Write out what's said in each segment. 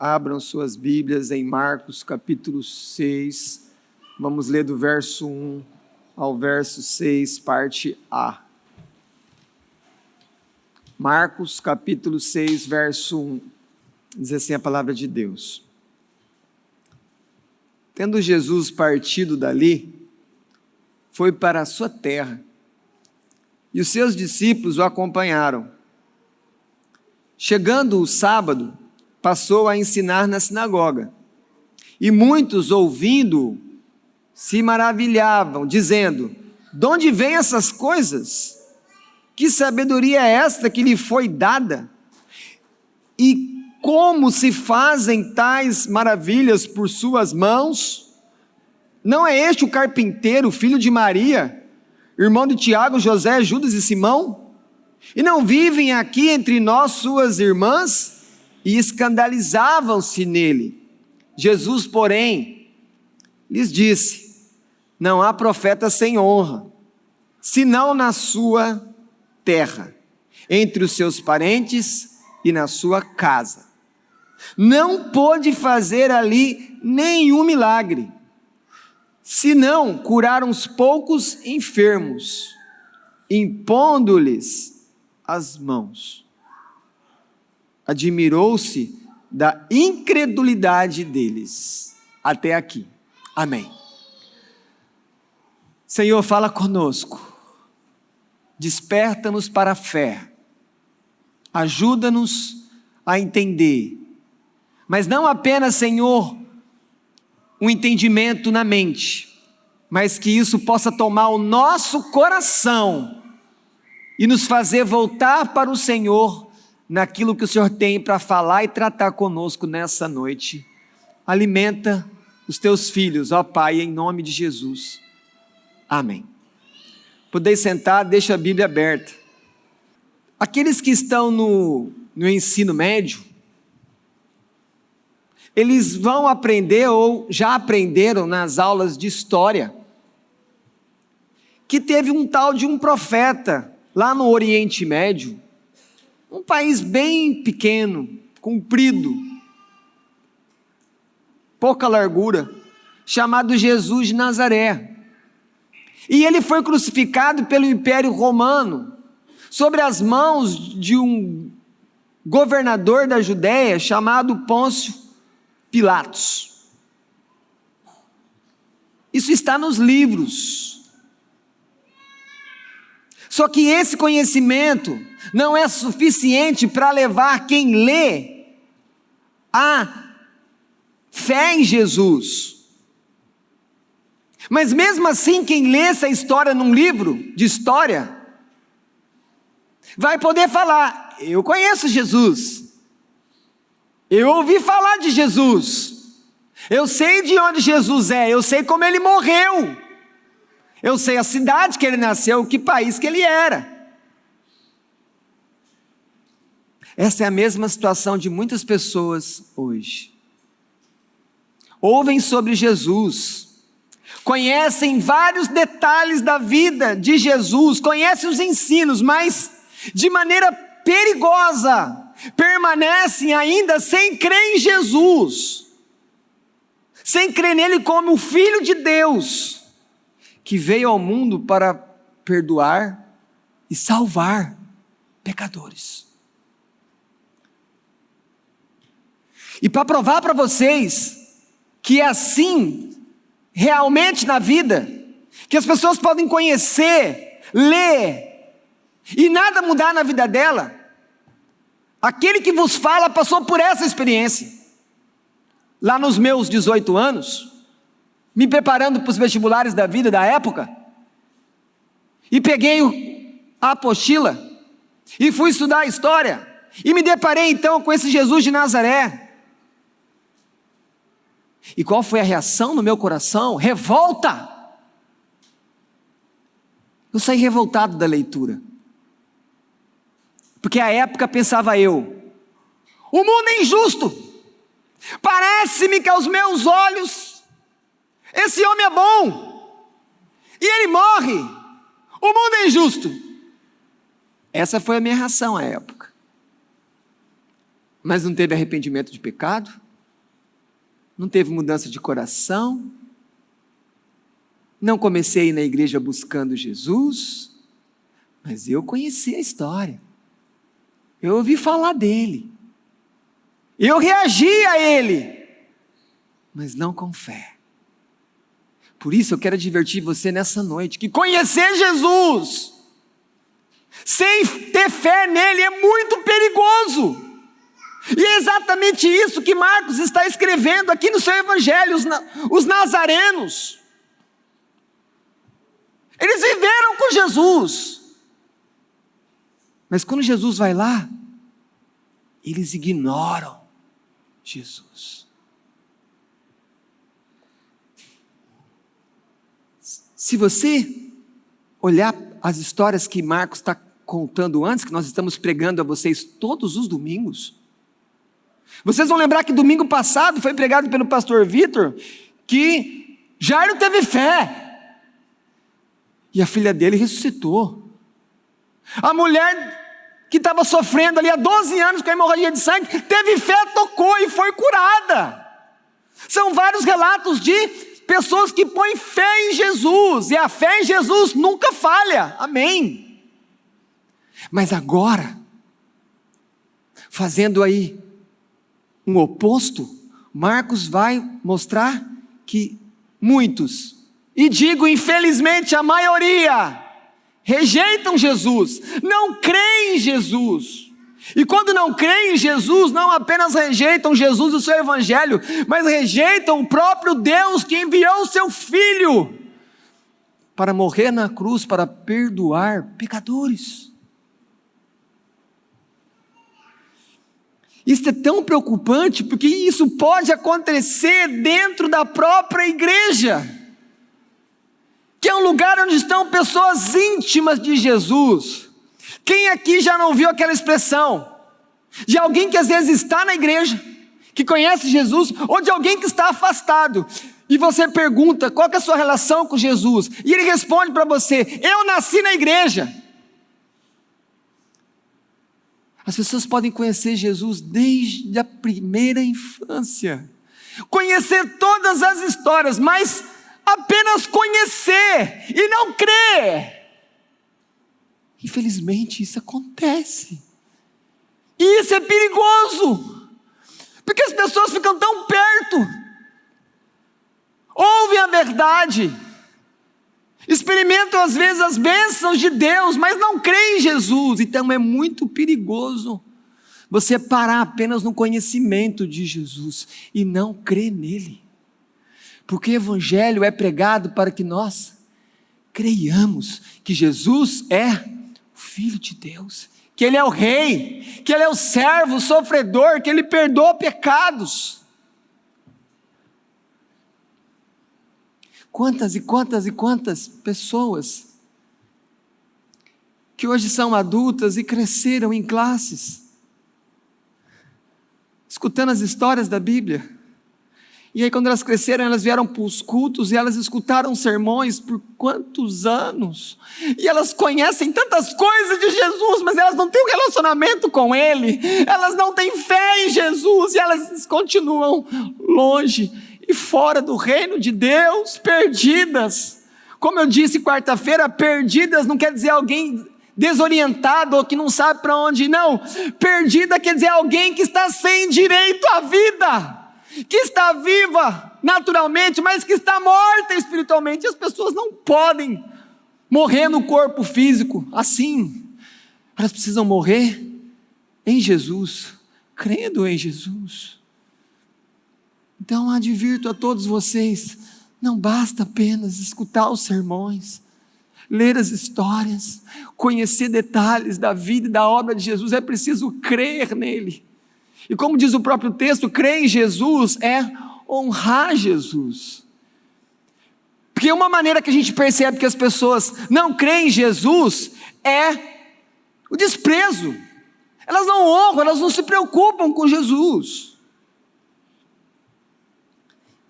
Abram suas Bíblias em Marcos capítulo 6. Vamos ler do verso 1 ao verso 6, parte A. Marcos capítulo 6, verso 1. Diz assim a palavra de Deus. Tendo Jesus partido dali, foi para a sua terra, e os seus discípulos o acompanharam. Chegando o sábado, passou a ensinar na sinagoga, e muitos, ouvindo-o, se maravilhavam, dizendo: de onde vêm essas coisas? Que sabedoria é esta que lhe foi dada? E como se fazem tais maravilhas por suas mãos? Não é este o carpinteiro, filho de Maria, irmão de Tiago, José, Judas e Simão? E não vivem aqui entre nós suas irmãs? E escandalizavam-se nele. Jesus, porém, lhes disse: não há profeta sem honra, senão na sua terra, entre os seus parentes e na sua casa. Não pôde fazer ali nenhum milagre, senão curar uns poucos enfermos, impondo-lhes as mãos. Admirou-se da incredulidade deles. Até aqui. Amém. Senhor, fala conosco. Desperta-nos para a fé. Ajuda-nos a entender. Mas não apenas, Senhor, um entendimento na mente, mas que isso possa tomar o nosso coração e nos fazer voltar para o Senhor naquilo que o Senhor tem para falar e tratar conosco nessa noite. Alimenta os teus filhos, ó Pai, em nome de Jesus. Amém. Podeis sentar, deixa a Bíblia aberta. Aqueles que estão no ensino médio, eles vão aprender ou já aprenderam nas aulas de história que teve um tal de um profeta lá no Oriente Médio, um país bem pequeno, comprido, pouca largura, chamado Jesus de Nazaré. E ele foi crucificado pelo Império Romano, sobre as mãos de um governador da Judéia chamado Pôncio Pilatos. Isso está nos livros. Só que esse conhecimento não é suficiente para levar quem lê a fé em Jesus. Mas mesmo assim, quem lê essa história num livro de história, vai poder falar: eu conheço Jesus, eu ouvi falar de Jesus, eu sei de onde Jesus é, eu sei como ele morreu, eu sei a cidade que ele nasceu, que país que ele era. Essa é a mesma situação de muitas pessoas hoje. Ouvem sobre Jesus, conhecem vários detalhes da vida de Jesus, conhecem os ensinos, mas de maneira perigosa, permanecem ainda sem crer em Jesus, sem crer nele como o Filho de Deus, que veio ao mundo para perdoar e salvar pecadores. E para provar para vocês que é assim realmente na vida, que as pessoas podem conhecer, ler, e nada mudar na vida dela, aquele que vos fala passou por essa experiência. Lá nos meus 18 anos, me preparando para os vestibulares da vida da época, e peguei a apostila, e fui estudar a história, e me deparei então com esse Jesus de Nazaré. E qual foi a reação no meu coração? Revolta! Eu saí revoltado da leitura. Porque à época pensava eu: o mundo é injusto. Parece-me que aos meus olhos esse homem é bom e ele morre. O mundo é injusto. Essa foi a minha reação à época. Mas não teve arrependimento de pecado? não teve mudança de coração, não comecei a ir na igreja buscando Jesus, mas eu conheci a história, eu ouvi falar dele, eu reagi a ele, mas não com fé. Por isso eu quero advertir você nessa noite, que conhecer Jesus, sem ter fé nele, é muito perigoso. E é exatamente isso que Marcos está escrevendo aqui no seu evangelho. Os nazarenos, eles viveram com Jesus, mas quando Jesus vai lá, eles ignoram Jesus. Se você olhar as histórias que Marcos está contando antes, que nós estamos pregando a vocês todos os domingos, vocês vão lembrar que domingo passado foi pregado pelo pastor Vitor, que Jairo teve fé, e a filha dele ressuscitou. A mulher que estava sofrendo ali há 12 anos com a hemorragia de sangue, teve fé, tocou e foi curada. São vários relatos de pessoas que põem fé em Jesus, e a fé em Jesus nunca falha, amém. Mas agora, fazendo aí um oposto, Marcos vai mostrar que muitos, e digo infelizmente a maioria, rejeitam Jesus, não creem em Jesus. E quando não creem em Jesus, não apenas rejeitam Jesus e o seu evangelho, mas rejeitam o próprio Deus que enviou o seu Filho para morrer na cruz, para perdoar pecadores. Isso é tão preocupante, porque isso pode acontecer dentro da própria igreja, que é um lugar onde estão pessoas íntimas de Jesus. Quem aqui já não viu aquela expressão de alguém que às vezes está na igreja, que conhece Jesus, ou de alguém que está afastado, e você pergunta, qual que é a sua relação com Jesus? E ele responde para você, eu nasci na igreja. As pessoas podem conhecer Jesus desde a primeira infância, conhecer todas as histórias, mas apenas conhecer e não crer. Infelizmente isso acontece, e isso é perigoso, porque as pessoas ficam tão perto, ouvem a verdade, experimentam às vezes as bênçãos de Deus, mas não creem em Jesus. Então é muito perigoso você parar apenas no conhecimento de Jesus e não crer nele, porque o evangelho é pregado para que nós creiamos que Jesus é o Filho de Deus, que Ele é o Rei, que Ele é o servo, o sofredor, que Ele perdoa pecados. Quantas e quantas e quantas pessoas que hoje são adultas e cresceram em classes, escutando as histórias da Bíblia, e aí quando elas cresceram, elas vieram para os cultos, e elas escutaram sermões por quantos anos, e elas conhecem tantas coisas de Jesus, mas elas não têm um relacionamento com Ele, elas não têm fé em Jesus, e elas continuam longe e fora do reino de Deus, perdidas. Como eu disse quarta-feira, perdidas não quer dizer alguém desorientado ou que não sabe para onde ir, não. Perdida quer dizer alguém que está sem direito à vida, que está viva naturalmente, mas que está morta espiritualmente. As pessoas não podem morrer no corpo físico assim, elas precisam morrer em Jesus, crendo em Jesus. Então advirto a todos vocês, não basta apenas escutar os sermões, ler as histórias, conhecer detalhes da vida e da obra de Jesus, é preciso crer nele. E como diz o próprio texto, crer em Jesus é honrar Jesus. Porque uma maneira que a gente percebe que as pessoas não creem em Jesus é o desprezo. Elas não honram, elas não se preocupam com Jesus.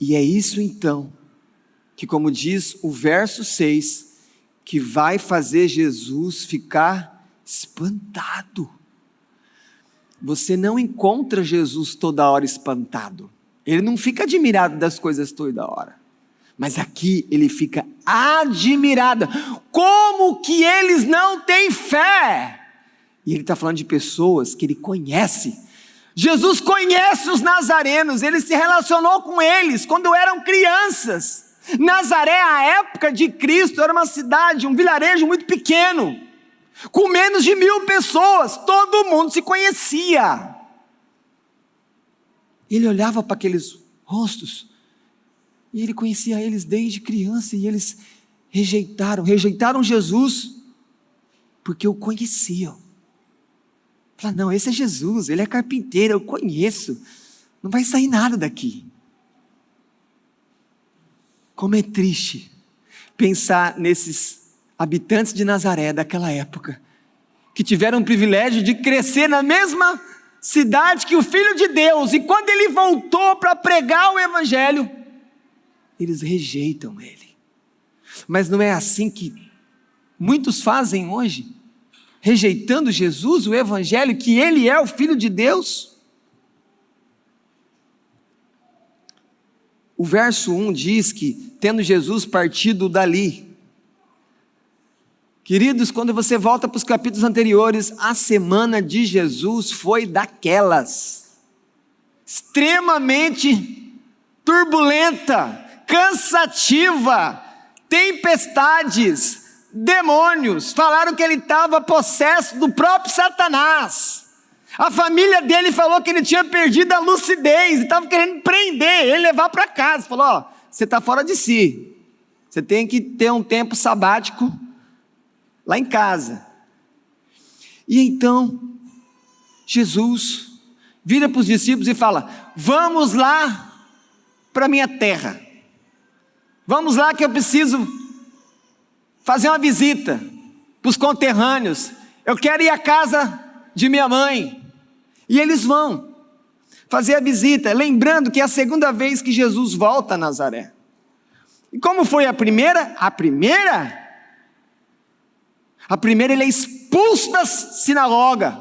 E é isso então, que como diz o verso 6, que vai fazer Jesus ficar espantado. Você não encontra Jesus toda hora espantado. Ele não fica admirado das coisas toda hora. Mas aqui ele fica admirado. Como que eles não têm fé? E ele está falando de pessoas que ele conhece. Jesus conhece os nazarenos, ele se relacionou com eles quando eram crianças. Nazaré, à época de Cristo, era uma cidade, um vilarejo muito pequeno, com menos de 1.000 pessoas, todo mundo se conhecia. Ele olhava para aqueles rostos, e ele conhecia eles desde criança, e eles rejeitaram Jesus, porque o conheciam. Falaram, não, esse é Jesus, ele é carpinteiro, eu conheço, não vai sair nada daqui. Como é triste pensar nesses habitantes de Nazaré daquela época, que tiveram o privilégio de crescer na mesma cidade que o Filho de Deus, e quando ele voltou para pregar o Evangelho, eles rejeitam ele. Mas não é assim que muitos fazem hoje, rejeitando Jesus, o Evangelho, que ele é o Filho de Deus? O verso 1 diz que, tendo Jesus partido dali, queridos, quando você volta para os capítulos anteriores, a semana de Jesus foi daquelas, extremamente turbulenta, cansativa, tempestades, demônios, falaram que ele estava possesso do próprio Satanás. A família dele falou que ele tinha perdido a lucidez, e estava querendo prender ele, levar para casa. Falou, ó, você está fora de si, você tem que ter um tempo sabático lá em casa. E então, Jesus vira para os discípulos e fala, vamos lá para a minha terra, vamos lá que eu preciso fazer uma visita para os conterrâneos, eu quero ir à casa de minha mãe. E eles vão fazer a visita, lembrando que é a segunda vez que Jesus volta a Nazaré. E como foi a primeira? A primeira ele é expulso da sinagoga,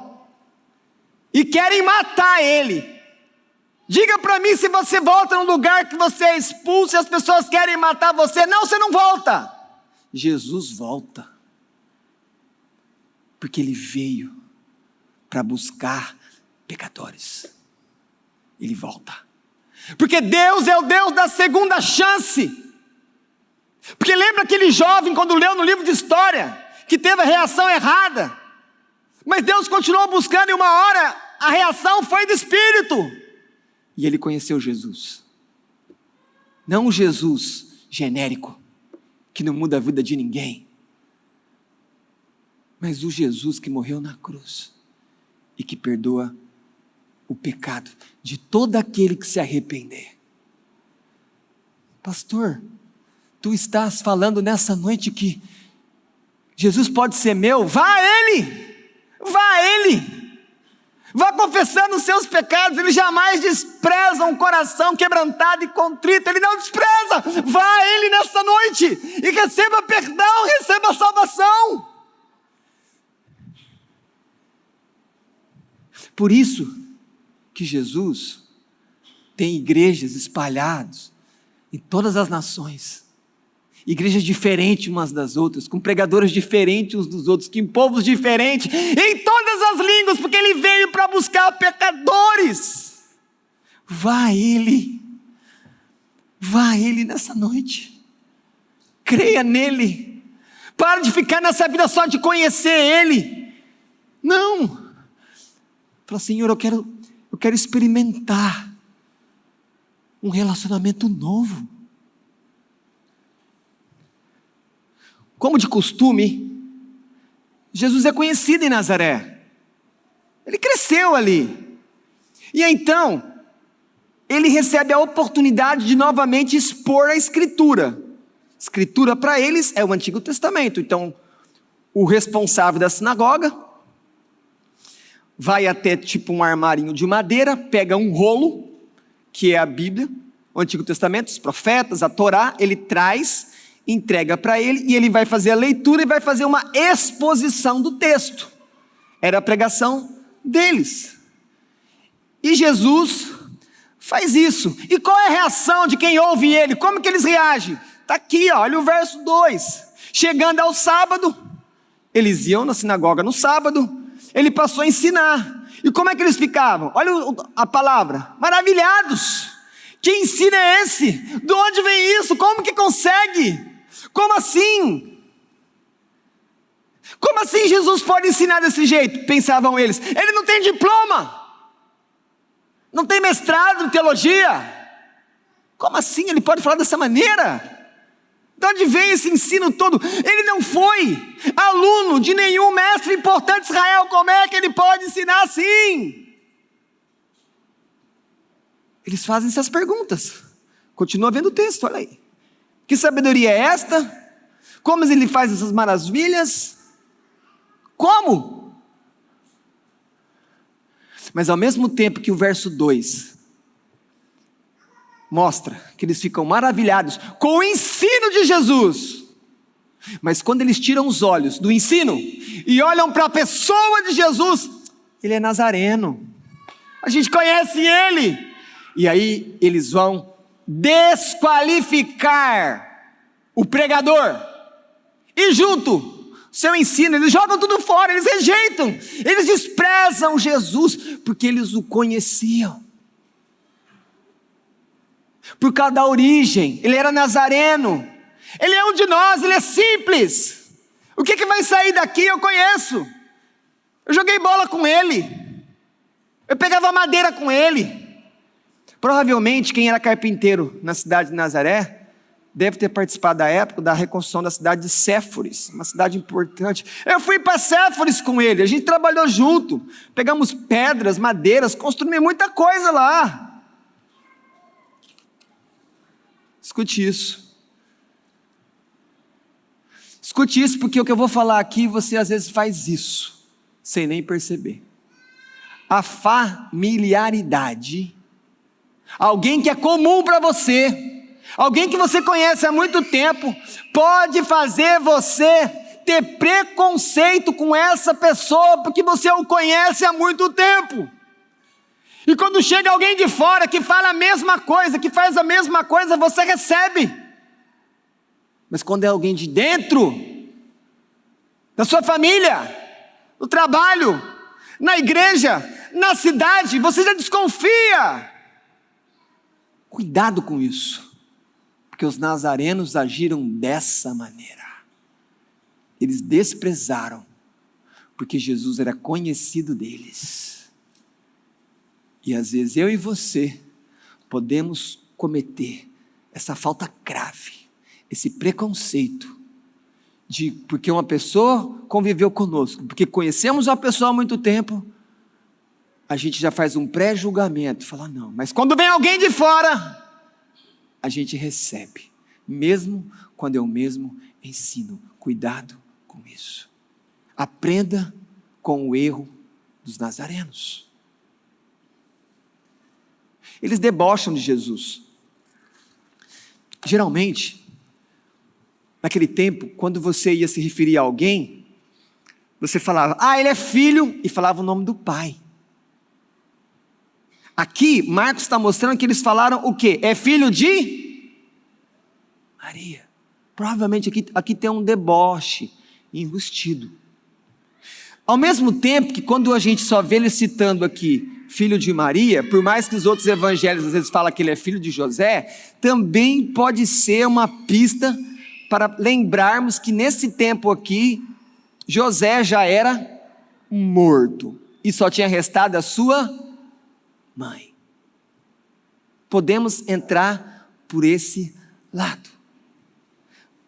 e querem matar ele. Diga para mim, se você volta num lugar que você é expulso e as pessoas querem matar você, não, você não volta. Jesus volta, porque ele veio para buscar pecadores. Ele volta, porque Deus é o Deus da segunda chance. Porque lembra aquele jovem, quando leu no livro de história, que teve a reação errada, mas Deus continuou buscando, e uma hora a reação foi do Espírito, e ele conheceu Jesus. Não o Jesus genérico, que não muda a vida de ninguém, mas o Jesus que morreu na cruz, e que perdoa o pecado de todo aquele que se arrepender. Pastor, tu estás falando nessa noite que Jesus pode ser meu? Vá a Ele, vá confessando os seus pecados. Ele jamais despreza um coração quebrantado e contrito, Ele não despreza. Vá a Ele nessa noite, e receba perdão, receba salvação. Por isso que Jesus tem igrejas espalhadas em todas as nações, igrejas diferentes umas das outras, com pregadores diferentes uns dos outros, com povos diferentes, em todas as línguas, porque ele veio para buscar pecadores. Vá a Ele nessa noite, creia nele, para de ficar nessa vida só de conhecer Ele. Não, fala, Senhor, eu quero experimentar um relacionamento novo. Como de costume, Jesus é conhecido em Nazaré, ele cresceu ali, e então, ele recebe a oportunidade de novamente expor a Escritura. Escritura para eles é o Antigo Testamento. Então, o responsável da sinagoga vai até tipo um armarinho de madeira, pega um rolo, que é a Bíblia, o Antigo Testamento, os profetas, a Torá, ele traz, entrega para ele, e ele vai fazer a leitura e vai fazer uma exposição do texto. Era a pregação deles. E Jesus faz isso. E qual é a reação de quem ouve ele? Como que eles reagem? Está aqui, ó, olha o verso 2. Chegando ao sábado, eles iam na sinagoga no sábado, ele passou a ensinar. E como é que eles ficavam? Olha a palavra, maravilhados. Que ensino é esse? De onde vem isso? Como que consegue? Como assim? Como assim Jesus pode ensinar desse jeito? Pensavam eles. Ele não tem diploma. Não tem mestrado em teologia. Como assim ele pode falar dessa maneira? De onde vem esse ensino todo? Ele não foi aluno de nenhum mestre importante de Israel. Como é que ele pode ensinar assim? Eles fazem essas perguntas. Continua vendo o texto, olha aí. Que sabedoria é esta? Como ele faz essas maravilhas? Como? Mas ao mesmo tempo que o verso 2 mostra que eles ficam maravilhados com o ensino de Jesus, mas quando eles tiram os olhos do ensino e olham para a pessoa de Jesus, ele é nazareno, a gente conhece ele, e aí eles vão desqualificar o pregador, e junto seu ensino, eles jogam tudo fora, eles rejeitam, eles desprezam Jesus, porque eles o conheciam. Por causa da origem, ele era nazareno, ele é um de nós, ele é simples. O que vai sair daqui eu conheço, eu joguei bola com ele, eu pegava madeira com ele. Provavelmente quem era carpinteiro na cidade de Nazaré, deve ter participado da época da reconstrução da cidade de Séforis, uma cidade importante. Eu fui para Séforis com ele, a gente trabalhou junto, pegamos pedras, madeiras, construímos muita coisa lá. Escute isso. Escute isso, porque o que eu vou falar aqui, você às vezes faz isso, sem nem perceber. A familiaridade, alguém que é comum para você, alguém que você conhece há muito tempo, pode fazer você ter preconceito com essa pessoa, porque você o conhece há muito tempo. E quando chega alguém de fora que fala a mesma coisa, que faz a mesma coisa, você recebe. Mas quando é alguém de dentro, da sua família, no trabalho, na igreja, na cidade, você já desconfia. Cuidado com isso, porque os nazarenos agiram dessa maneira. Eles desprezaram, porque Jesus era conhecido deles. E às vezes eu e você podemos cometer essa falta grave, esse preconceito, porque uma pessoa conviveu conosco, porque conhecemos uma pessoa há muito tempo, a gente já faz um pré-julgamento, fala não, mas quando vem alguém de fora, a gente recebe, mesmo quando eu mesmo ensino. Cuidado com isso. Aprenda com o erro dos nazarenos. Eles debocham de Jesus. Geralmente, naquele tempo, quando você ia se referir a alguém, você falava, ele é filho, e falava o nome do pai. Aqui, Marcos está mostrando que eles falaram o quê? É filho de Maria. Provavelmente aqui tem um deboche enrustido. Ao mesmo tempo que quando a gente só vê ele citando aqui, filho de Maria, por mais que os outros evangelhos às vezes falam que ele é filho de José, também pode ser uma pista para lembrarmos que nesse tempo aqui, José já era morto, e só tinha restado a sua mãe. Podemos entrar por esse lado.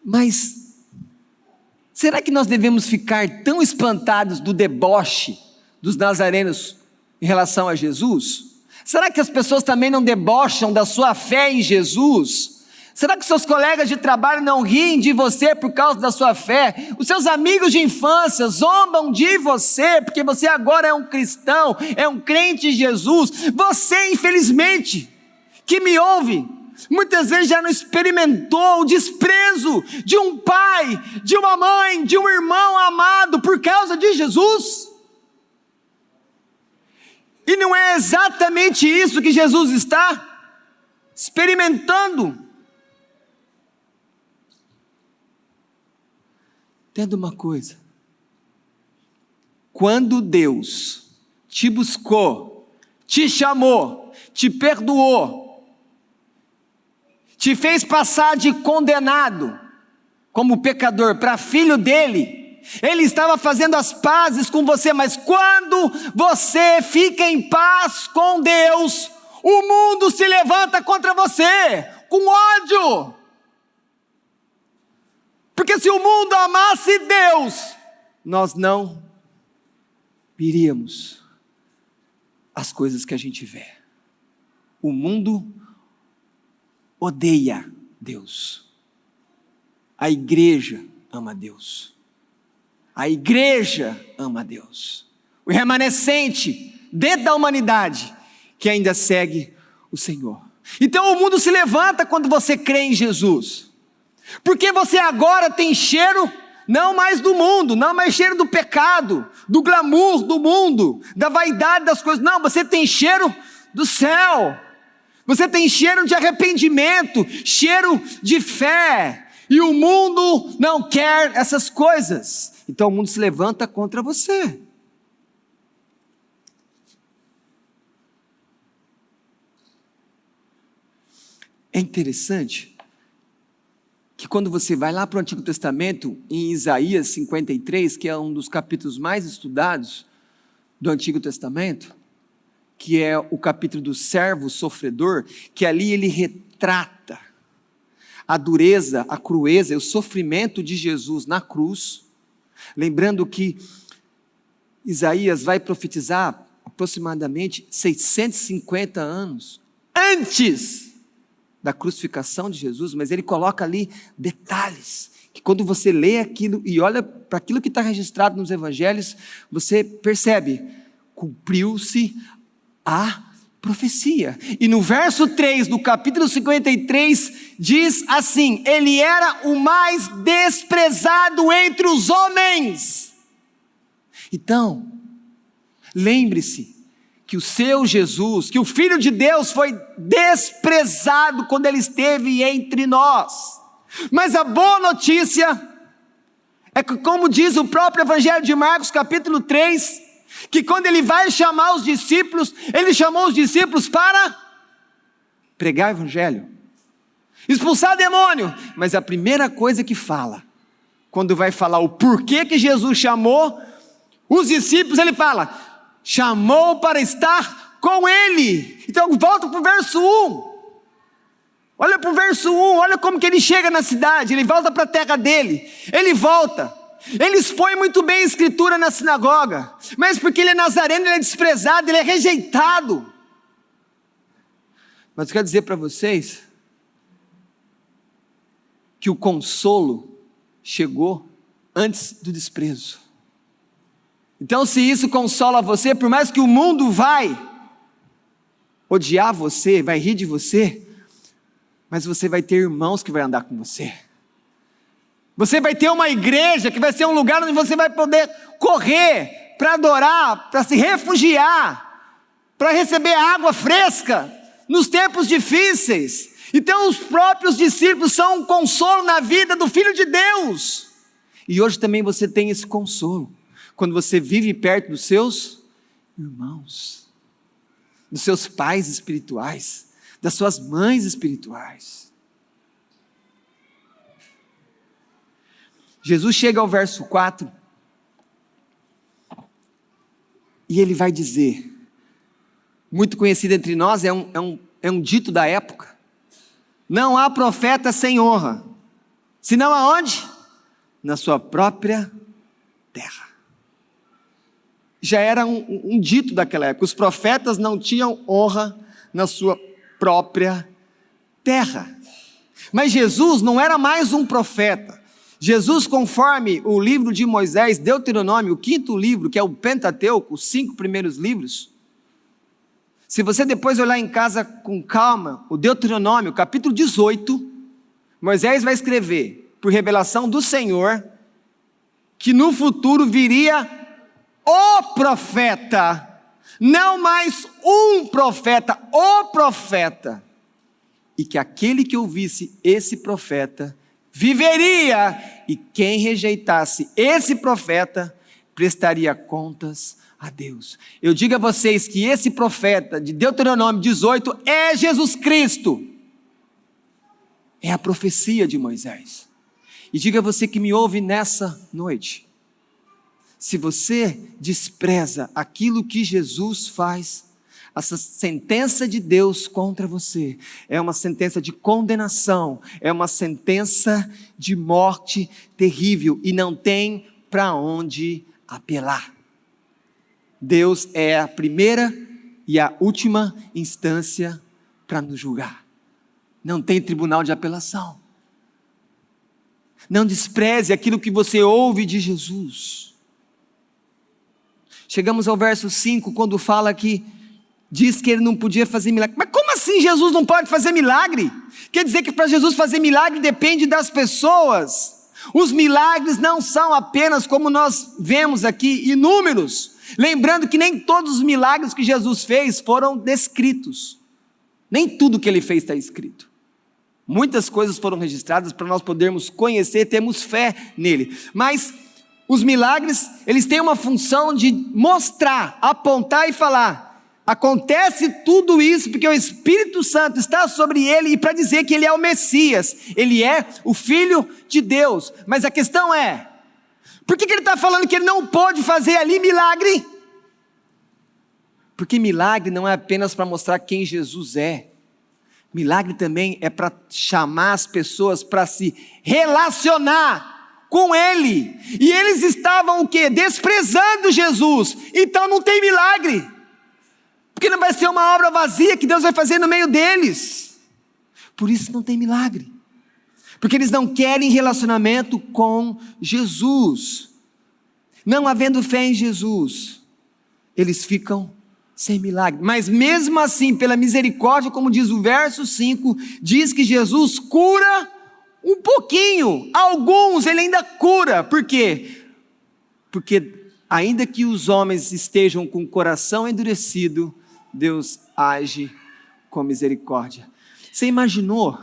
Mas, será que nós devemos ficar tão espantados do deboche dos nazarenos em relação a Jesus? Será que as pessoas também não debocham da sua fé em Jesus? Será que seus colegas de trabalho não riem de você por causa da sua fé? Os seus amigos de infância zombam de você, porque você agora é um cristão, é um crente em Jesus. Você, infelizmente, que me ouve, muitas vezes já não experimentou o desprezo de um pai, de uma mãe, de um irmão amado por causa de Jesus? E não é exatamente isso que Jesus está experimentando. Entenda uma coisa: quando Deus te buscou, te chamou, te perdoou, te fez passar de condenado como pecador para filho dele, Ele estava fazendo as pazes com você. Mas quando você fica em paz com Deus, o mundo se levanta contra você com ódio. Porque se o mundo amasse Deus, nós não viríamos as coisas que a gente vê. O mundo odeia Deus. A igreja ama Deus. A igreja ama Deus. O remanescente dentro da humanidade que ainda segue o Senhor. Então o mundo se levanta quando você crê em Jesus. Porque você agora tem cheiro não mais do mundo, não mais cheiro do pecado, do glamour do mundo, da vaidade das coisas. Não, você tem cheiro do céu. Você tem cheiro de arrependimento, cheiro de fé. E o mundo não quer essas coisas. Então o mundo se levanta contra você. É interessante que quando você vai lá para o Antigo Testamento, em Isaías 53, que é um dos capítulos mais estudados do Antigo Testamento, que é o capítulo do servo sofredor, que ali ele retrata a dureza, a crueza e o sofrimento de Jesus na cruz. Lembrando que Isaías vai profetizar aproximadamente 650 anos antes da crucificação de Jesus, mas ele coloca ali detalhes, que quando você lê aquilo e olha para aquilo que está registrado nos evangelhos, você percebe, cumpriu-se a profecia. E no verso 3 do capítulo 53, diz assim: ele era o mais desprezado entre os homens. Então, lembre-se que o seu Jesus, que o Filho de Deus foi desprezado quando ele esteve entre nós. Mas a boa notícia é que, como diz o próprio Evangelho de Marcos, capítulo 3, que quando ele vai chamar os discípulos, ele chamou os discípulos para pregar o Evangelho, expulsar demônio. Mas a primeira coisa que fala, quando vai falar o porquê que Jesus chamou os discípulos, ele fala: chamou para estar com ele. Então volta para o verso 1. Olha para o verso 1, olha como que ele chega na cidade. Ele volta para a terra dele. Ele volta. Ele expõe muito bem a escritura na sinagoga. Mas porque ele é nazareno, ele é desprezado, ele é rejeitado. Mas eu quero dizer para vocês que o consolo chegou antes do desprezo. Então, se isso consola você, por mais que o mundo vai odiar você, vai rir de você, mas você vai ter irmãos que vão andar com você. Você vai ter uma igreja que vai ser um lugar onde você vai poder correr para adorar, para se refugiar, para receber água fresca nos tempos difíceis. Então, os próprios discípulos são um consolo na vida do Filho de Deus. E hoje também você tem esse consolo quando você vive perto dos seus irmãos, dos seus pais espirituais, das suas mães espirituais. Jesus chega ao verso 4 e ele vai dizer, muito conhecido entre nós, é um dito da época: não há profeta sem honra, senão aonde? Na sua própria terra. Já era um dito daquela época. Os profetas não tinham honra na sua própria terra. Mas Jesus não era mais um profeta. Jesus, conforme o livro de Moisés, Deuteronômio, o 5º livro, que é o Pentateuco, os 5 primeiros livros. Se você depois olhar em casa com calma, o Deuteronômio, capítulo 18, Moisés vai escrever, por revelação do Senhor, que no futuro viria o profeta, não mais um profeta, o profeta. e que aquele que ouvisse esse profeta viveria, e quem rejeitasse esse profeta prestaria contas a Deus. Eu digo a vocês que esse profeta de Deuteronômio 18 é Jesus Cristo. É a profecia de Moisés. E diga a você que me ouve nessa noite, se você despreza aquilo que Jesus faz, essa sentença de Deus contra você é uma sentença de condenação, é uma sentença de morte terrível e não tem para onde apelar. Deus é a primeira e a última instância para nos julgar. Não tem tribunal de apelação. Não despreze aquilo que você ouve de Jesus. Chegamos ao verso 5, quando fala que diz que ele não podia fazer milagre. Mas como assim Jesus não pode fazer milagre? Quer dizer que para Jesus fazer milagre depende das pessoas. Os milagres não são apenas como nós vemos aqui, inúmeros. Lembrando que nem todos os milagres que Jesus fez foram descritos. Nem tudo que ele fez está escrito. Muitas coisas foram registradas para nós podermos conhecer, termos fé nele. Mas os milagres, eles têm uma função de mostrar, apontar e falar. Acontece tudo isso porque o Espírito Santo está sobre ele e para dizer que ele é o Messias. Ele é o Filho de Deus. Mas a questão é, por que ele está falando que ele não pode fazer ali milagre? Porque milagre não é apenas para mostrar quem Jesus é. Milagre também é para chamar as pessoas para se relacionar com Ele. E eles estavam o quê? Desprezando Jesus. Então não tem milagre. Porque não vai ser uma obra vazia que Deus vai fazer no meio deles. Por isso não tem milagre. Porque eles não querem relacionamento com Jesus. Não havendo fé em Jesus, eles ficam sem milagre. Mas mesmo assim, pela misericórdia, como diz o verso 5, diz que Jesus cura um pouquinho. Alguns ele ainda cura. Por quê? Porque ainda que os homens estejam com o coração endurecido, Deus age com misericórdia. Você imaginou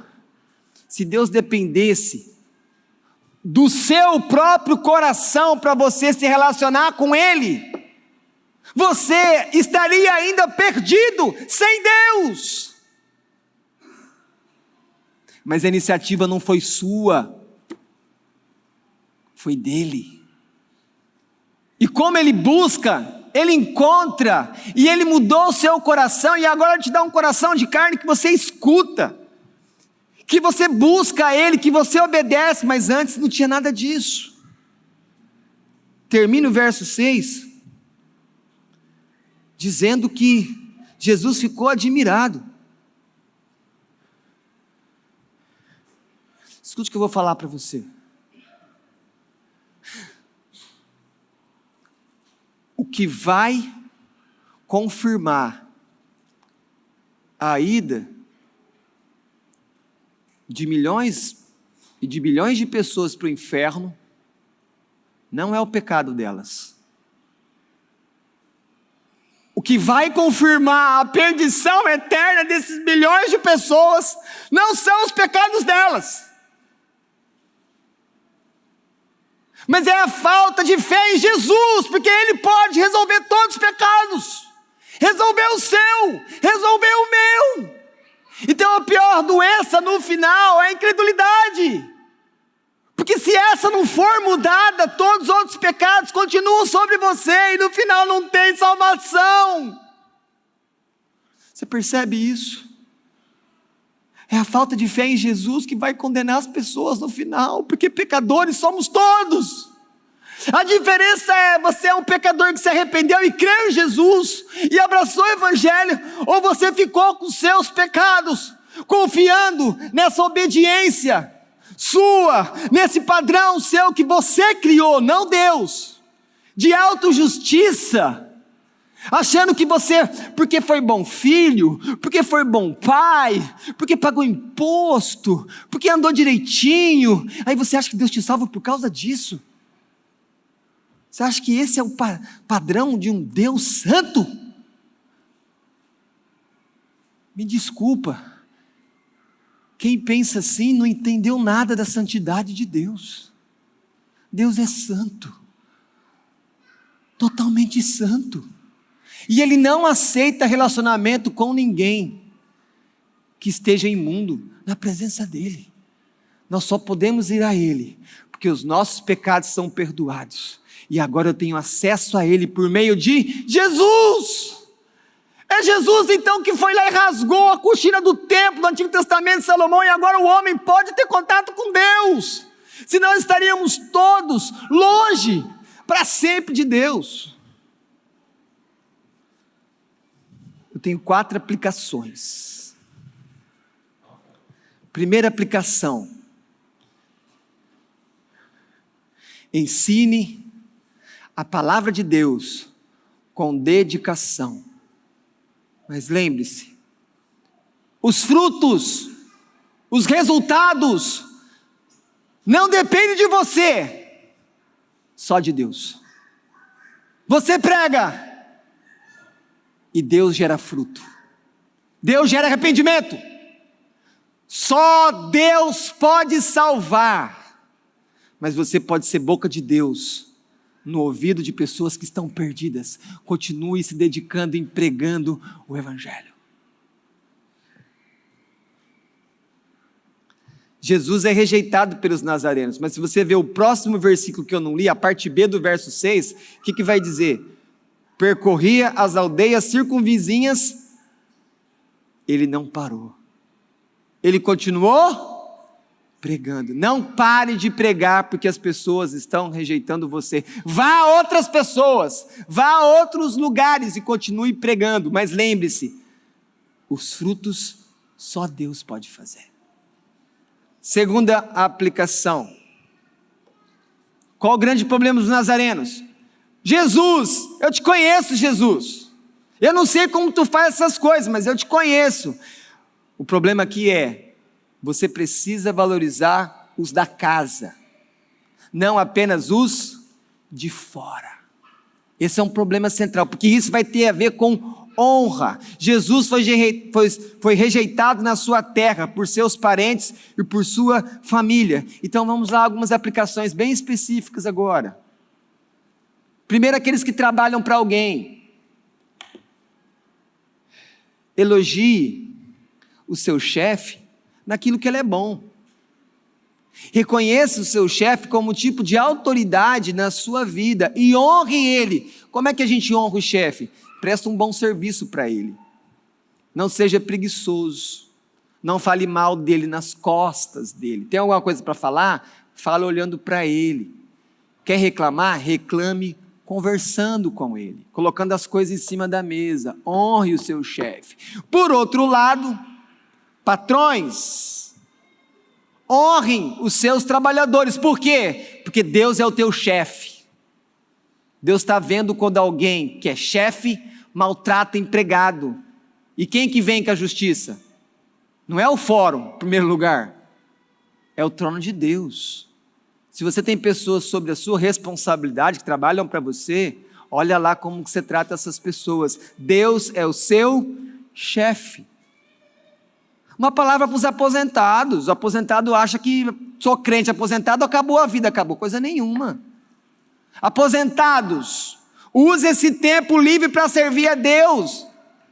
se Deus dependesse do seu próprio coração para você se relacionar com Ele? Você estaria ainda perdido, sem Deus. Mas a iniciativa não foi sua, foi dele. E como ele busca, ele encontra, e ele mudou o seu coração, e agora ele te dá um coração de carne que você escuta, que você busca a ele, que você obedece, mas antes não tinha nada disso. Termina o verso 6, dizendo que Jesus ficou admirado. Escute o que eu vou falar para você. O que vai confirmar a ida de milhões e de bilhões de pessoas para o inferno não é o pecado delas. O que vai confirmar a perdição eterna desses bilhões de pessoas não são os pecados delas, mas é a falta de fé em Jesus, porque Ele pode resolver todos os pecados, resolver o seu, resolver o meu. Então a pior doença no final é a incredulidade, porque se essa não for mudada, todos os outros pecados continuam sobre você e no final não tem salvação. Você percebe isso? É a falta de fé em Jesus que vai condenar as pessoas no final, porque pecadores somos todos. A diferença é, você é um pecador que se arrependeu e creu em Jesus e abraçou o Evangelho, ou você ficou com seus pecados, confiando nessa obediência sua, nesse padrão seu que você criou, não Deus, de autojustiça, achando que você, porque foi bom filho, porque foi bom pai, porque pagou imposto, porque andou direitinho, aí você acha que Deus te salva por causa disso? Você acha que esse é o padrão de um Deus santo? Me desculpa, Quem pensa assim não entendeu nada da santidade de Deus. Deus é santo, totalmente santo, e Ele não aceita relacionamento com ninguém que esteja imundo na presença dEle. Nós só podemos ir a Ele, porque os nossos pecados são perdoados, e agora eu tenho acesso a Ele por meio de Jesus. É Jesus então que foi lá e rasgou a cortina do templo do Antigo Testamento de Salomão, e agora o homem pode ter contato com Deus, senão estaríamos todos longe para sempre de Deus. Eu tenho 4 aplicações. Primeira aplicação: ensine a palavra de Deus com dedicação. Mas lembre-se, os frutos, os resultados, não dependem de você, só de Deus. Você prega e Deus gera fruto, Deus gera arrependimento. Só Deus pode salvar, mas você pode ser boca de Deus no ouvido de pessoas que estão perdidas. Continue se dedicando em pregando o Evangelho. Jesus é rejeitado pelos nazarenos, mas se você ver o próximo versículo que eu não li, a parte B do verso 6, o que vai dizer? Percorria as aldeias circunvizinhas, ele não parou, ele continuou pregando. Não pare de pregar, porque as pessoas estão rejeitando você. Vá a outras pessoas, vá a outros lugares e continue pregando, mas lembre-se, os frutos só Deus pode fazer. Segunda aplicação: qual o grande problema dos nazarenos? Jesus, eu te conheço, Jesus, eu não sei como tu faz essas coisas, mas eu te conheço. O problema aqui é, você precisa valorizar os da casa, não apenas os de fora. Esse é um problema central, porque isso vai ter a ver com honra. Jesus foi rejeitado na sua terra por seus parentes e por sua família. Então vamos lá, algumas aplicações bem específicas agora. Primeiro, aqueles que trabalham para alguém. Elogie o seu chefe naquilo que ele é bom. Reconheça o seu chefe como tipo de autoridade na sua vida e honre ele. Como é que a gente honra o chefe? Presta um bom serviço para ele. Não seja preguiçoso. Não fale mal dele nas costas dele. Tem alguma coisa para falar? Fala olhando para ele. Quer reclamar? Reclame conversando com ele, colocando as coisas em cima da mesa. Honre o seu chefe. Por outro lado, patrões, honrem os seus trabalhadores. Por quê? Porque Deus é o teu chefe. Deus está vendo quando alguém que é chefe maltrata empregado. E quem que vem com a justiça? Não é o fórum, em primeiro lugar. É o trono de Deus. Se você tem pessoas sob a sua responsabilidade que trabalham para você, olha lá como você trata essas pessoas. Deus é o seu chefe. Uma palavra para os aposentados. O aposentado acha que sou crente aposentado, acabou a vida, acabou coisa nenhuma. Aposentados, use esse tempo livre para servir a Deus.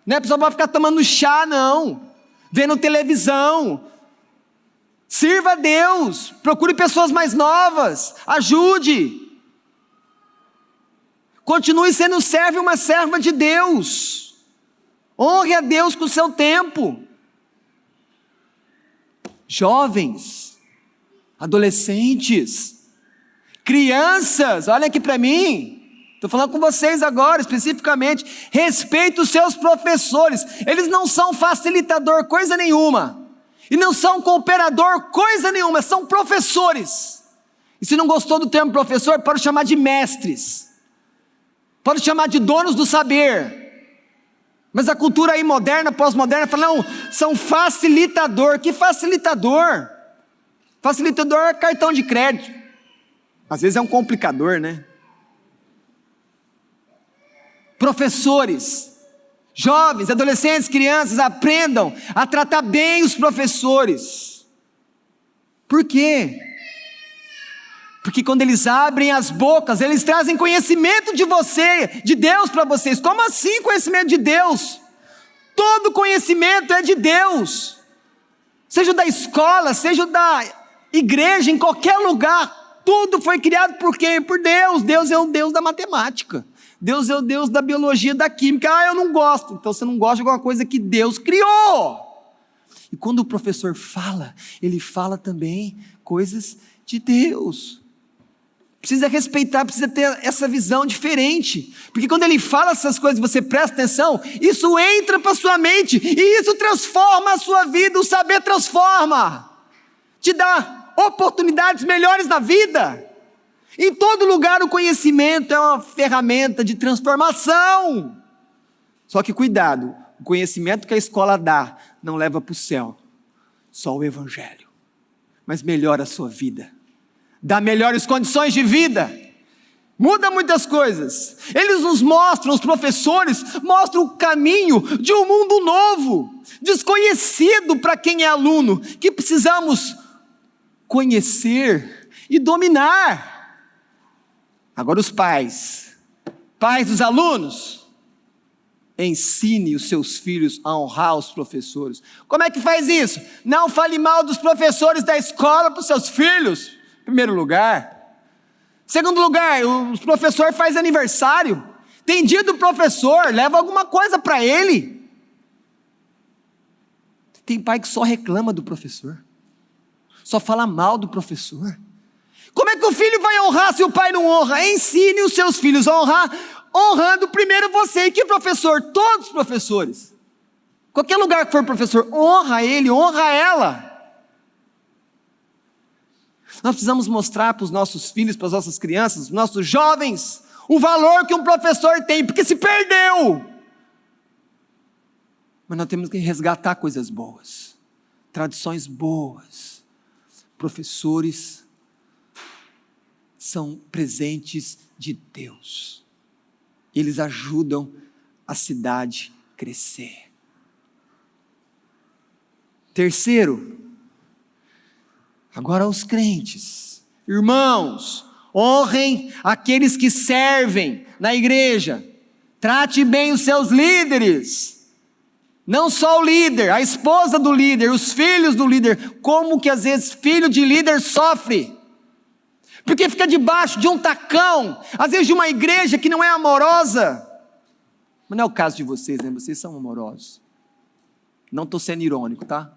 Não é pessoal para ficar tomando chá, não. Vendo televisão. Sirva a Deus. Procure pessoas mais novas. Ajude. Continue sendo servo e uma serva de Deus. Honre a Deus com o seu tempo. Jovens, adolescentes, crianças, olhem aqui para mim, estou falando com vocês agora especificamente, respeite os seus professores, eles não são facilitador coisa nenhuma, e não são cooperador coisa nenhuma, são professores. E se não gostou do termo professor, pode chamar de mestres, pode chamar de donos do saber. Mas a cultura aí moderna, pós-moderna, fala, não, são facilitador. Que facilitador? Facilitador é cartão de crédito. Às vezes é um complicador, né? Professores, jovens, adolescentes, crianças, aprendam a tratar bem os professores. Por quê? Porque quando eles abrem as bocas, eles trazem conhecimento de você, de Deus para vocês. Como assim conhecimento de Deus? Todo conhecimento é de Deus. Seja da escola, seja da igreja, em qualquer lugar. Tudo foi criado por quem? Por Deus. Deus é o Deus da matemática. Deus é o Deus da biologia, da química. Eu não gosto. Então você não gosta de alguma coisa que Deus criou. E quando o professor fala, ele fala também coisas de Deus. Precisa respeitar, precisa ter essa visão diferente. Porque quando ele fala essas coisas, você presta atenção, isso entra para a sua mente, e isso transforma a sua vida, o saber transforma. Te dá oportunidades melhores na vida. Em todo lugar o conhecimento é uma ferramenta de transformação. Só que cuidado, o conhecimento que a escola dá não leva para o céu, só o evangelho. Mas melhora a sua vida. Dá melhores condições de vida, muda muitas coisas. Eles nos mostram, os professores mostram o caminho de um mundo novo, desconhecido para quem é aluno, que precisamos conhecer e dominar. Agora os pais dos alunos, ensine os seus filhos a honrar os professores. Como é que faz isso? Não fale mal dos professores da escola para os seus filhos. Primeiro lugar. Segundo lugar, o professor faz aniversário. Tem dia do professor, leva alguma coisa para ele. Tem pai que só reclama do professor. Só fala mal do professor. Como é que o filho vai honrar se o pai não honra? Ensine os seus filhos a honrar, honrando primeiro você. E que professor? Todos os professores. Qualquer lugar que for professor, honra ele, honra ela. Nós precisamos mostrar para os nossos filhos, para as nossas crianças, os nossos jovens, o valor que um professor tem, porque se perdeu. Mas nós temos que resgatar coisas boas, tradições boas. Professores são presentes de Deus. Eles ajudam a cidade a crescer. Terceiro, agora os crentes, irmãos, honrem aqueles que servem na igreja, trate bem os seus líderes, não só o líder, a esposa do líder, os filhos do líder. Como que às vezes filho de líder sofre, porque fica debaixo de um tacão, às vezes de uma igreja que não é amorosa, mas não é o caso de vocês, né? Vocês são amorosos, não estou sendo irônico, tá?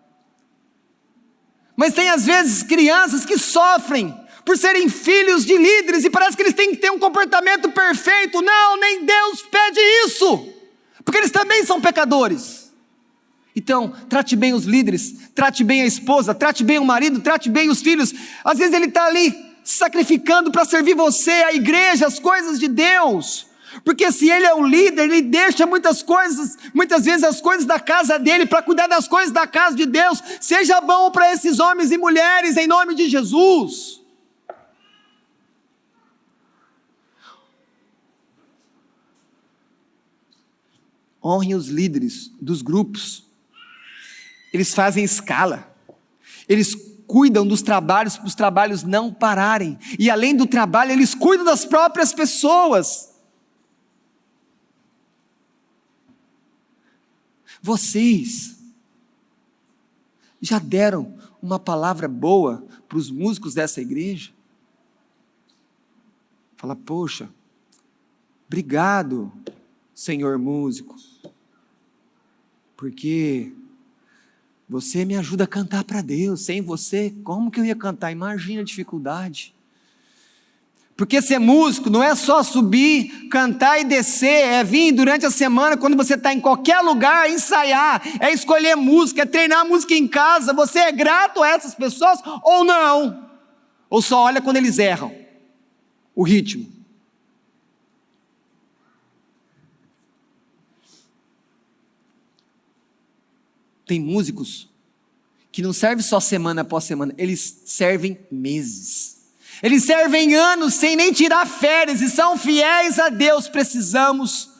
Mas tem às vezes crianças que sofrem por serem filhos de líderes e parece que eles têm que ter um comportamento perfeito. Não, nem Deus pede isso, porque eles também são pecadores. Então, trate bem os líderes, trate bem a esposa, trate bem o marido, trate bem os filhos. Às vezes ele está ali sacrificando para servir você, a igreja, as coisas de Deus. Porque se ele é o líder, ele deixa muitas vezes as coisas da casa dele para cuidar das coisas da casa de Deus. Seja bom para esses homens e mulheres em nome de Jesus. Honrem os líderes dos grupos. Eles fazem escala. Eles cuidam dos trabalhos para os trabalhos não pararem. E além do trabalho, eles cuidam das próprias pessoas. Vocês já deram uma palavra boa para os músicos dessa igreja? Fala, poxa, obrigado, senhor músico, porque você me ajuda a cantar para Deus. Sem você, como que eu ia cantar? Imagina a dificuldade. Porque ser músico não é só subir, cantar e descer, é vir durante a semana, quando você está em qualquer lugar, ensaiar, é escolher música, é treinar música em casa. Você é grato a essas pessoas ou não? Ou só olha quando eles erram o ritmo? Tem músicos que não servem só semana após semana, eles servem meses. Eles servem anos sem nem tirar férias e são fiéis a Deus. Precisamos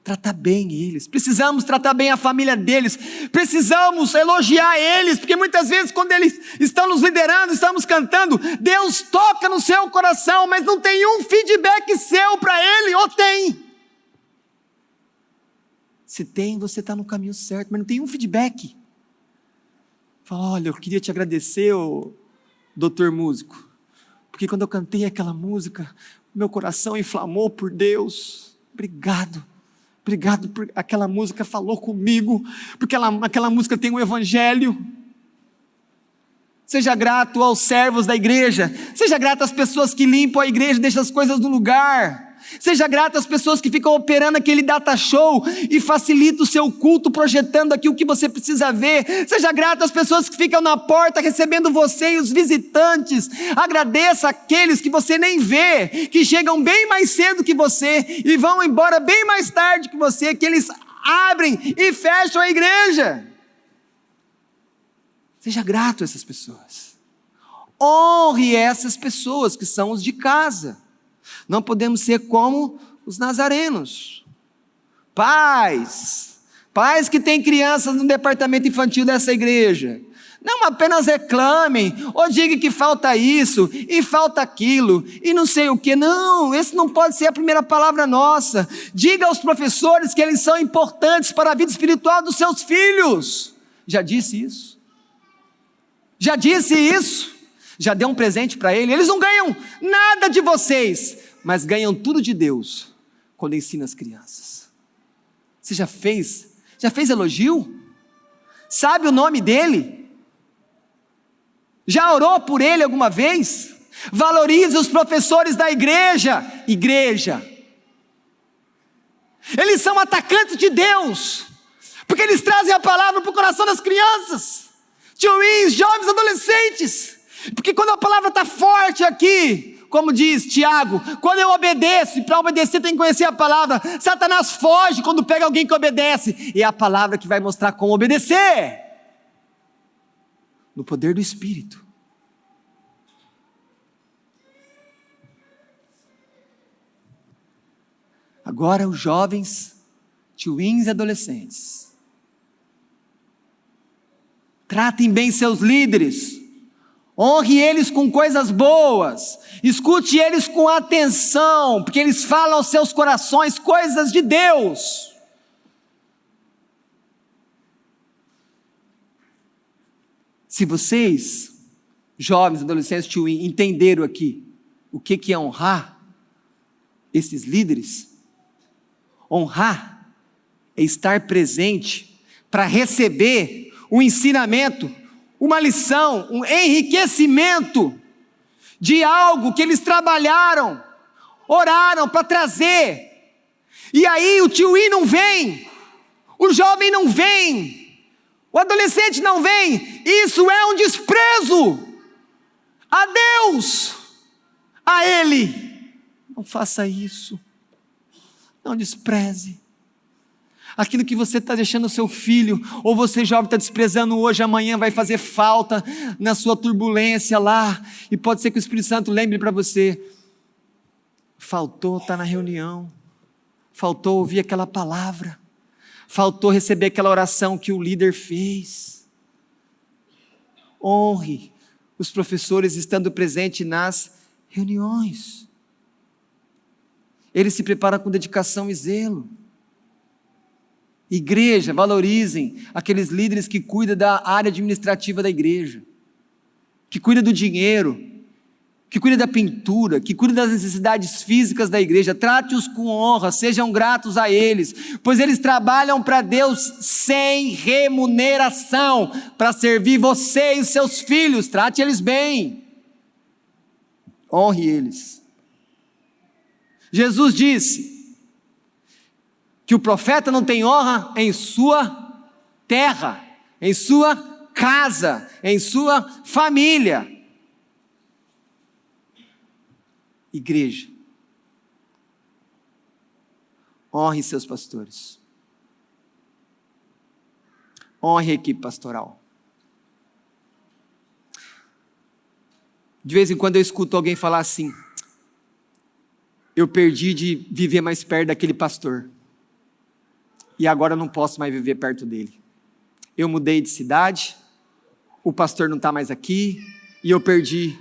tratar bem eles, precisamos tratar bem a família deles, precisamos elogiar eles, porque muitas vezes quando eles estão nos liderando, estamos cantando, Deus toca no seu coração, mas não tem um feedback seu para ele, ou tem? Se tem, você está no caminho certo, mas não tem um feedback. Fala, olha, eu queria te agradecer, ô doutor músico, porque quando eu cantei aquela música, meu coração inflamou por Deus. Obrigado por aquela música falou comigo, porque aquela música tem um evangelho. Seja grato aos servos da igreja, seja grato às pessoas que limpam a igreja, deixam as coisas no lugar, seja grato às pessoas que ficam operando aquele data show e facilita o seu culto, projetando aqui o que você precisa ver, seja grato às pessoas que ficam na porta recebendo você e os visitantes, agradeça aqueles que você nem vê, que chegam bem mais cedo que você e vão embora bem mais tarde que você, que eles abrem e fecham a igreja. Seja grato a essas pessoas, honre essas pessoas que são os de casa. Não podemos ser como os nazarenos, pais que têm crianças no departamento infantil dessa igreja, não apenas reclamem, ou digam que falta isso, e falta aquilo, e não sei o que, não, esse não pode ser a primeira palavra nossa. Diga aos professores que eles são importantes para a vida espiritual dos seus filhos. Já disse isso? Já deu um presente para ele? Eles não ganham nada de vocês, mas ganham tudo de Deus, quando ensina as crianças. Você já fez elogio? Sabe o nome dele? Já orou por ele alguma vez? Valorize os professores da igreja. Eles são atacantes de Deus, porque eles trazem a palavra para o coração das crianças, tioinhos, jovens, adolescentes, porque quando a palavra está forte aqui, como diz Tiago, quando eu obedeço, e para obedecer tem que conhecer a palavra, Satanás foge quando pega alguém que obedece, e é a palavra que vai mostrar como obedecer, no poder do Espírito. Agora os jovens, tioinhos e adolescentes, tratem bem seus líderes, honre eles com coisas boas, escute eles com atenção, porque eles falam aos seus corações coisas de Deus. Se vocês, jovens, adolescentes, entenderam aqui o que é honrar esses líderes, honrar é estar presente para receber um ensinamento, uma lição, um enriquecimento de algo que eles trabalharam, oraram para trazer. E aí o tioinho não vem, o jovem não vem, o adolescente não vem. Isso é um desprezo a Deus, a Ele. Não faça isso, não despreze. Aquilo que você está deixando o seu filho, ou você jovem está desprezando hoje, amanhã vai fazer falta na sua turbulência lá, e pode ser que o Espírito Santo lembre para você, faltou estar na reunião, faltou ouvir aquela palavra, faltou receber aquela oração que o líder fez. Honre os professores estando presente nas reuniões, eles se preparam com dedicação e zelo. Igreja, valorizem aqueles líderes que cuidam da área administrativa da igreja, que cuidam do dinheiro, que cuidam da pintura, que cuidam das necessidades físicas da igreja. Trate-os com honra, sejam gratos a eles, pois eles trabalham para Deus sem remuneração, para servir você e os seus filhos. Trate eles bem, honre eles. Jesus disse que o profeta não tem honra em sua terra, em sua casa, em sua família. Igreja, honre seus pastores, honre a equipe pastoral. De vez em quando eu escuto alguém falar assim, eu perdi de viver mais perto daquele pastor. e agora eu não posso mais viver perto dele. Eu mudei de cidade, o pastor não está mais aqui, e eu perdi.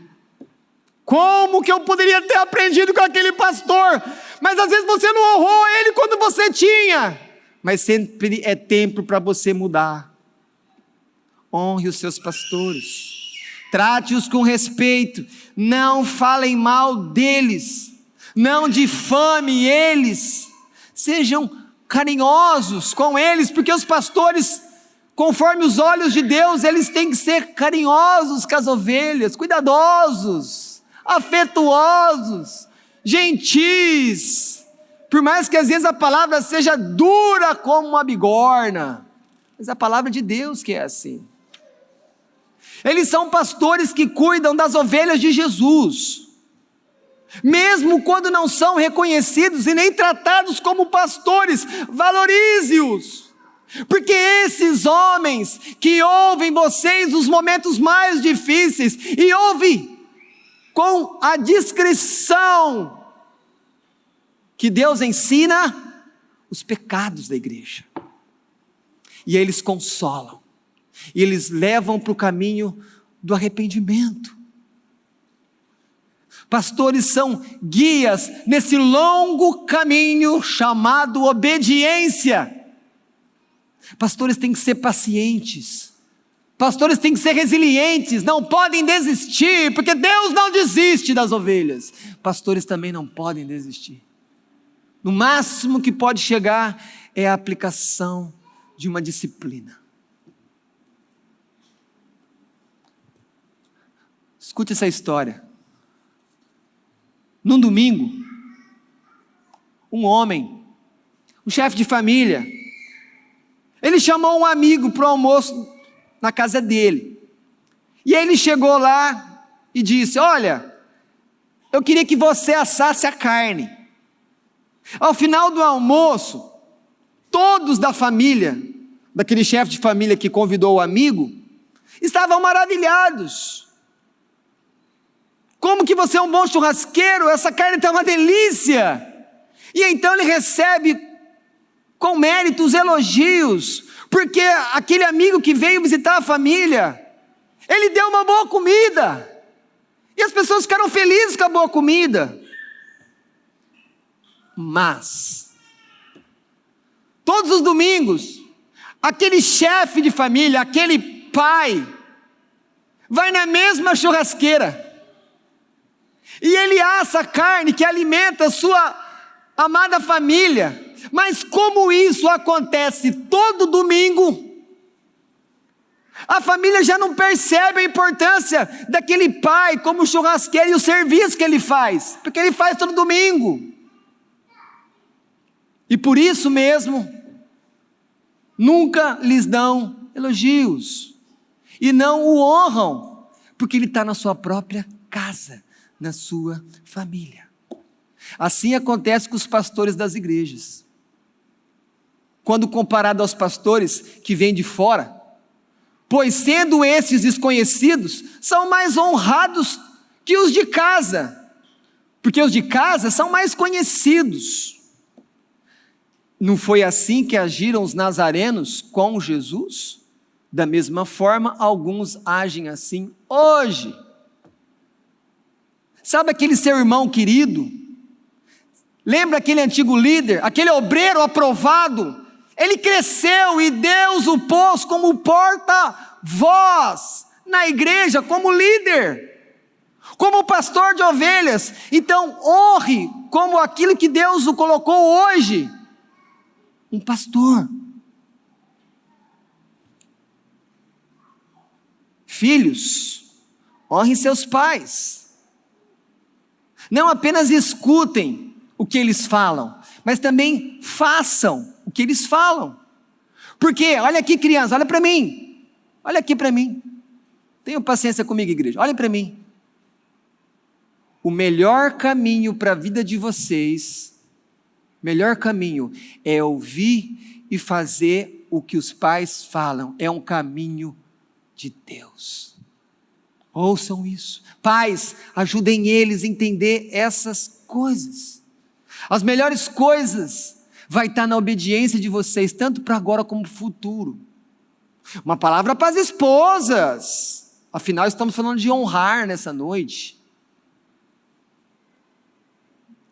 Como que eu poderia ter aprendido com aquele pastor? Mas às vezes você não honrou ele quando você tinha. Mas sempre é tempo para você mudar. Honre os seus pastores. Trate-os com respeito. Não falem mal deles. Não difame eles. Sejam carinhosos com eles, porque os pastores, conforme os olhos de Deus, eles têm que ser carinhosos com as ovelhas, cuidadosos, afetuosos, gentis. Por mais que às vezes a palavra seja dura como uma bigorna, mas a palavra de Deus que é assim. Eles são pastores que cuidam das ovelhas de Jesus, mesmo quando não são reconhecidos e nem tratados como pastores. Valorize-os, porque esses homens que ouvem vocês nos momentos mais difíceis, e ouvem com a discrição que Deus ensina, os pecados da igreja, e eles consolam, e eles levam para o caminho do arrependimento. Pastores são guias nesse longo caminho chamado obediência. Pastores têm que ser pacientes, pastores têm que ser resilientes, não podem desistir, porque Deus não desiste das ovelhas. Pastores também não podem desistir. No máximo que pode chegar é a aplicação de uma disciplina. Escute essa história. Num domingo, um homem, um chefe de família, ele chamou um amigo para o almoço na casa dele. E aí ele chegou lá e disse: olha, eu queria que você assasse a carne. Ao final do almoço, todos da família, daquele chefe de família que convidou o amigo, estavam maravilhados. Como que você é um bom churrasqueiro, essa carne está uma delícia. E então ele recebe com méritos, elogios, porque aquele amigo que veio visitar a família, ele deu uma boa comida, e as pessoas ficaram felizes com a boa comida. Mas, todos os domingos, aquele chefe de família, aquele pai, vai na mesma churrasqueira, e ele assa a carne que alimenta a sua amada família. Mas como isso acontece todo domingo, a família já não percebe a importância daquele pai como churrasqueiro e o serviço que ele faz, porque ele faz todo domingo. E por isso mesmo, nunca lhes dão elogios, e não o honram, porque ele está na sua própria casa, na sua família. Assim acontece com os pastores das igrejas. Quando comparado aos pastores que vêm de fora, pois sendo esses desconhecidos, são mais honrados que os de casa, porque os de casa são mais conhecidos. Não foi assim que agiram os nazarenos com Jesus? Da mesma forma, alguns agem assim hoje. Sabe aquele seu irmão querido? Lembra aquele antigo líder, aquele obreiro aprovado? Ele cresceu e Deus o pôs como porta-voz na igreja, como líder, como pastor de ovelhas. Então honre como aquilo que Deus o colocou hoje, um pastor. Filhos, honrem seus pais. Não apenas escutem o que eles falam, mas também façam o que eles falam. Porque, olha aqui, criança, olha para mim. Olha aqui para mim. Tenham paciência comigo, igreja. Olhem para mim. O melhor caminho para a vida de vocês, melhor caminho é ouvir e fazer o que os pais falam. É um caminho de Deus. Ouçam isso. Pais, ajudem eles a entender essas coisas. As melhores coisas vai estar na obediência de vocês, tanto para agora como para o futuro. Uma palavra para as esposas, afinal estamos falando de honrar nessa noite.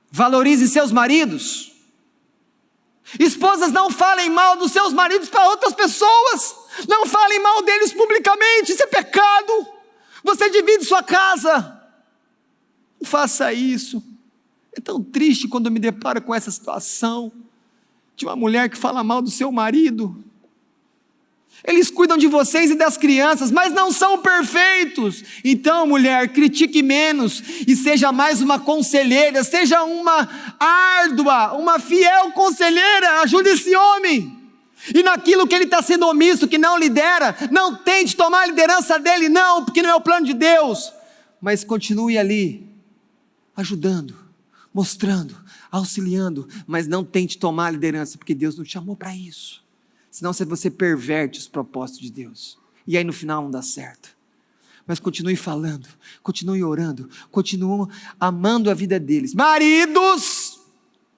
Valorize seus maridos. Esposas, não falem mal dos seus maridos para outras pessoas, não falem mal deles publicamente, isso é pecado. Você divide sua casa, não faça isso. É tão triste quando eu me deparo com essa situação, de uma mulher que fala mal do seu marido. Eles cuidam de vocês e das crianças, mas não são perfeitos. Então, mulher, critique menos e seja mais uma conselheira, seja uma árdua, uma fiel conselheira. Ajude esse homem. E naquilo que ele está sendo omisso, que não lidera, não tente tomar a liderança dele, não, porque não é o plano de Deus. Mas continue ali, ajudando, mostrando, auxiliando, mas não tente tomar a liderança, porque Deus não te chamou para isso. Senão você perverte os propósitos de Deus. E aí no final não dá certo. Mas continue falando, continue orando, continue amando a vida deles. Maridos,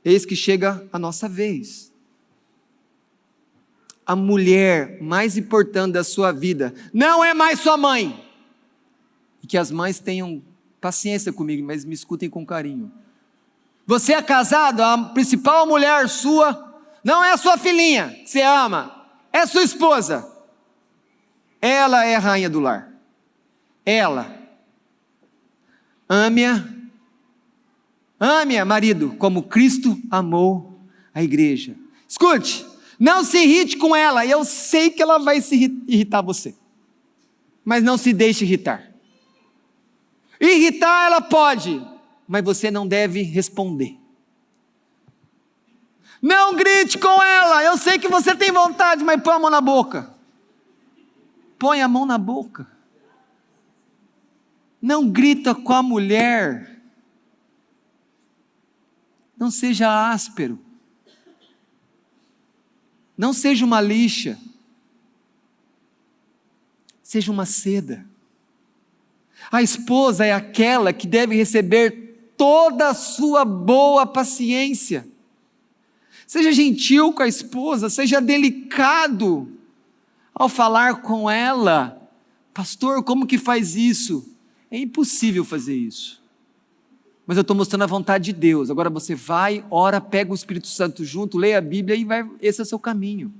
eis que chega a nossa vez. A mulher mais importante da sua vida não é mais sua mãe. E que as mães tenham paciência comigo, mas me escutem com carinho. Você é casado, a principal mulher sua não é a sua filhinha, que você ama, é sua esposa. Ela é a rainha do lar. Ela. Ame-a, marido, como Cristo amou a igreja. Escute, não se irrite com ela, eu sei que ela vai se irritar você. Mas não se deixe irritar. Irritar ela pode, mas você não deve responder. Não grite com ela, eu sei que você tem vontade, mas põe a mão na boca. Põe a mão na boca. Não grita com a mulher. Não seja áspero. Não seja uma lixa. Seja uma seda. A esposa é aquela que deve receber toda a sua boa paciência. Seja gentil com a esposa, seja delicado ao falar com ela. Pastor, como que faz isso? É impossível fazer isso. Mas eu estou mostrando a vontade de Deus. Agora você vai, ora, pega o Espírito Santo junto, leia a Bíblia e vai, esse é o seu caminho.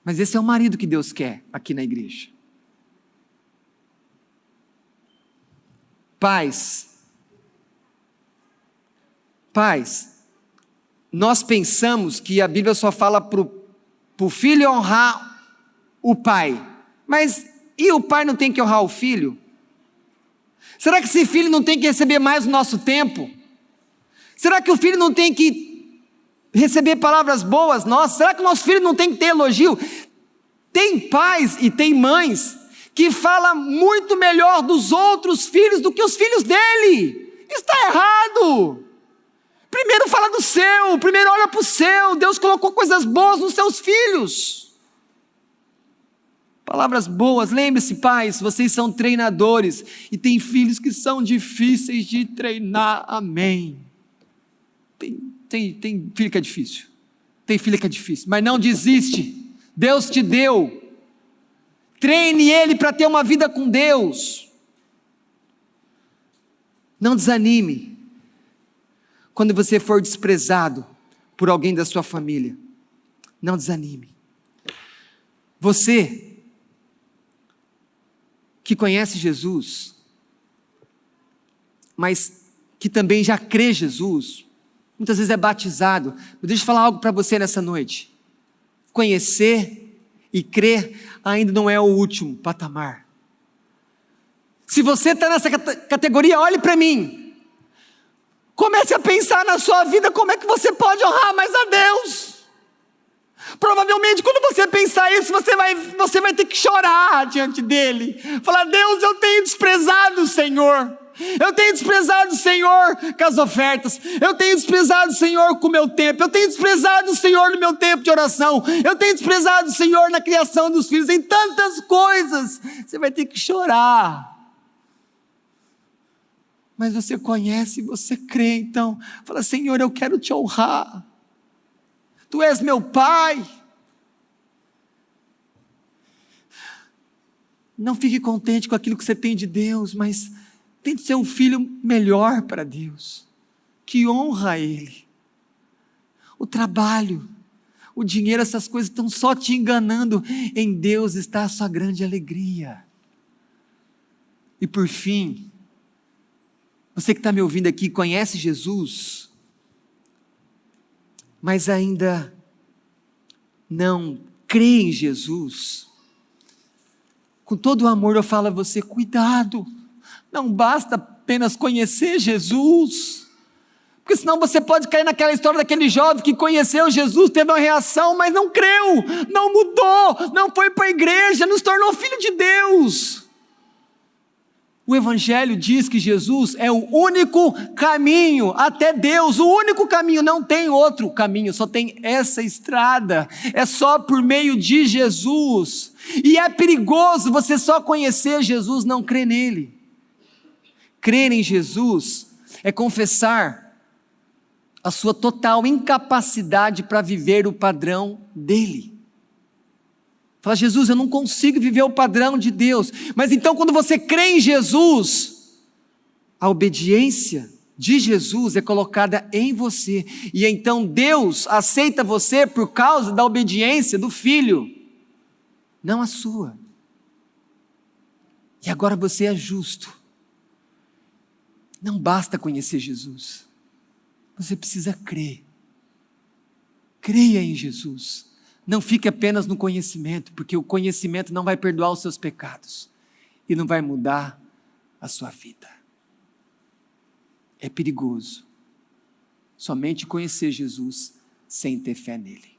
Mas esse é o marido que Deus quer aqui na igreja. Pais, nós pensamos que a Bíblia só fala para o filho honrar o pai. Mas e o pai não tem que honrar o filho? Será que esse filho não tem que receber mais o nosso tempo? Será que o filho não tem que receber palavras boas nossas? Será que o nosso filho não tem que ter elogio? Tem pais e tem mães que falam muito melhor dos outros filhos do que os filhos dele. Isso está errado. Primeiro fala do seu, primeiro olha para o seu. Deus colocou coisas boas nos seus filhos. Palavras boas. Lembre-se, pais, vocês são treinadores e tem filhos que são difíceis de treinar. Amém. Tem filho que é difícil. Tem filha que é difícil, mas não desiste. Deus te deu. Treine ele para ter uma vida com Deus. Não desanime quando você for desprezado por alguém da sua família. Não desanime. Você que conhece Jesus, mas que também já crê Jesus, muitas vezes é batizado. Mas deixa eu falar algo para você nessa noite. Conhecer e crer ainda não é o último patamar. Se você está nessa categoria, olhe para mim. Comece a pensar na sua vida, como é que você pode honrar mais a Deus. Provavelmente quando você pensar isso, você vai ter que chorar diante dele. Falar, Deus, eu tenho desprezado o Senhor. Eu tenho desprezado o Senhor com as ofertas. Eu tenho desprezado o Senhor com o meu tempo. Eu tenho desprezado o Senhor no meu tempo de oração. Eu tenho desprezado o Senhor na criação dos filhos. Em tantas coisas, você vai ter que chorar. Mas você conhece, você crê, então, fala, Senhor, eu quero te honrar. Tu és meu pai. Não fique contente com aquilo que você tem de Deus, mas tente ser um filho melhor para Deus, que honra a Ele. O trabalho, o dinheiro, essas coisas estão só te enganando. Em Deus está a sua grande alegria. E por fim, você que está me ouvindo aqui, conhece Jesus, mas ainda não crê em Jesus. Com todo o amor eu falo a você, cuidado, não basta apenas conhecer Jesus, porque senão você pode cair naquela história daquele jovem que conheceu Jesus, teve uma reação, mas não creu, não mudou, não foi para a igreja, não se tornou filho de Deus. O Evangelho diz que Jesus é o único caminho até Deus, o único caminho, não tem outro caminho, só tem essa estrada, é só por meio de Jesus. E é perigoso você só conhecer Jesus, não crer nele. Crer em Jesus é confessar a sua total incapacidade para viver o padrão dele. Fala, Jesus, eu não consigo viver o padrão de Deus. Mas então quando você crê em Jesus, a obediência de Jesus é colocada em você. E então Deus aceita você por causa da obediência do Filho, não a sua. E agora você é justo. Não basta conhecer Jesus. Você precisa crer. Creia em Jesus. Não fique apenas no conhecimento, porque o conhecimento não vai perdoar os seus pecados e não vai mudar a sua vida. É perigoso somente conhecer Jesus sem ter fé nele.